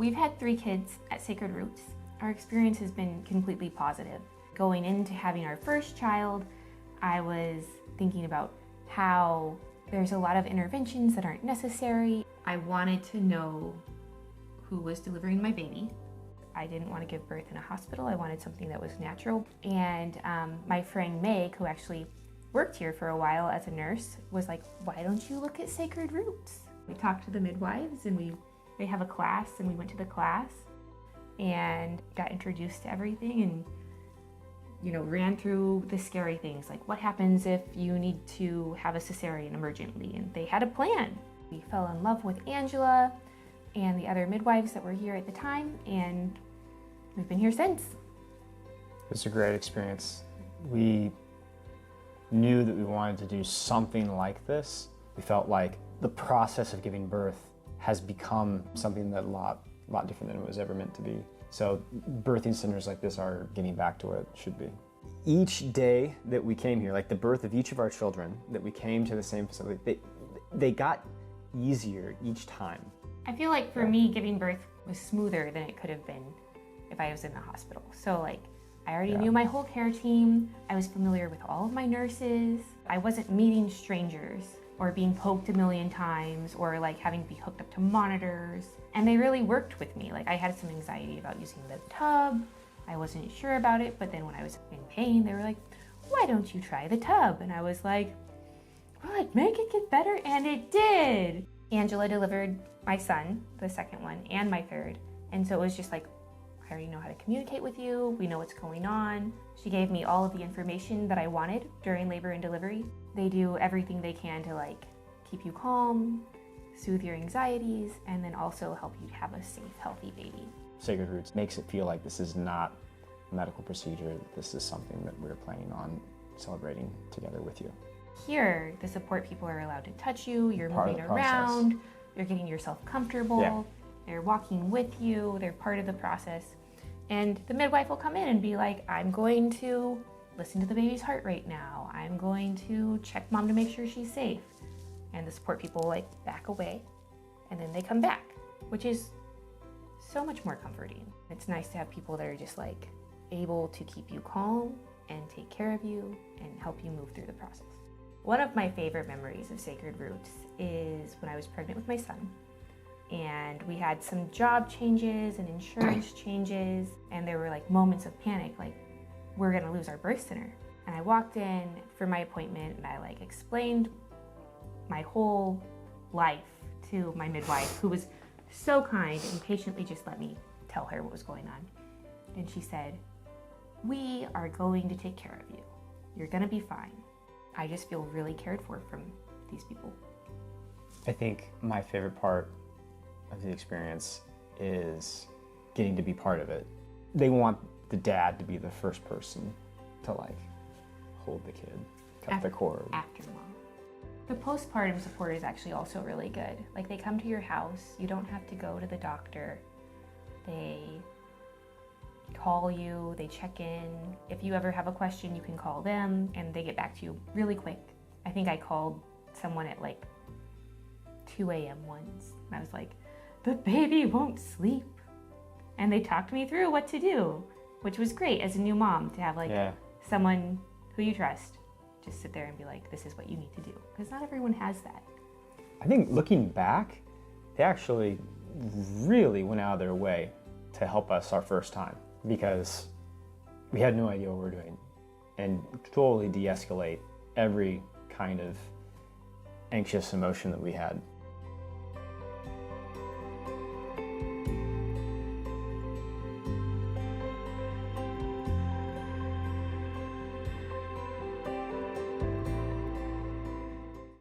We've had 3 kids at Sacred Roots. Our experience has been completely positive. Going into having our first child, I was thinking about how there's a lot of interventions that aren't necessary. I wanted to know who was delivering my baby. I didn't want to give birth in a hospital. I wanted something that was natural. And my friend Meg, who actually worked here for a while as a nurse, was like, why don't you look at Sacred Roots? We talked to the midwives and they have a class, and we went to the class and got introduced to everything and ran through the scary things, like what happens if you need to have a cesarean emergently, and they had a plan. We fell in love with Angela and the other midwives that were here at the time, and we've been here since. It was a great experience. We knew that we wanted to do something like this. We felt like the process of giving birth has become something that a lot different than it was ever meant to be. So birthing centers like this are getting back to what it should be. Each day that we came here, like the birth of each of our children, that we came to the same facility, they got easier each time. I feel like for me, giving birth was smoother than it could have been if I was in the hospital. So I already knew my whole care team. I was familiar with all of my nurses. I wasn't meeting strangers or being poked a million times or having to be hooked up to monitors. And they really worked with me. I had some anxiety about using the tub. I wasn't sure about it, but then when I was in pain, they were like, why don't you try the tub? And I was like, well, I'd make it get better, and it did. Angela delivered my son, the second one, and my third. And so it was just like, I already know how to communicate with you. We know what's going on. She gave me all of the information that I wanted during labor and delivery. They do everything they can to keep you calm, soothe your anxieties, and then also help you have a safe, healthy baby. Sacred Roots makes it feel like this is not a medical procedure. This is something that we're planning on celebrating together with you. Here, the support people are allowed to touch you. You're moving around. You're getting yourself comfortable. Yeah. They're walking with you. They're part of the process. And the midwife will come in and be like, I'm going to listen to the baby's heart rate now. I'm going to check mom to make sure she's safe. And the support people back away, and then they come back, which is so much more comforting. It's nice to have people that are just able to keep you calm and take care of you and help you move through the process. One of my favorite memories of Sacred Roots is when I was pregnant with my son, and we had some job changes and insurance changes, and there were moments of panic, we're gonna lose our birth center. And I walked in for my appointment and I explained my whole life to my midwife, who was so kind and patiently just let me tell her what was going on. And she said, we are going to take care of you. You're gonna be fine. I just feel really cared for from these people. I think my favorite part of the experience is getting to be part of it. They want the dad to be the first person to hold the kid, cut the cord. After mom. The postpartum support is actually also really good. They come to your house. You don't have to go to the doctor. They call you, they check in. If you ever have a question, you can call them and they get back to you really quick. I think I called someone at 2 a.m. once. And I was like, the baby won't sleep. And they talked me through what to do, which was great as a new mom to have someone who you trust just sit there and be like, this is what you need to do. Because not everyone has that. I think looking back, they actually really went out of their way to help us our first time, because we had no idea what we were doing, and totally de-escalate every kind of anxious emotion that we had.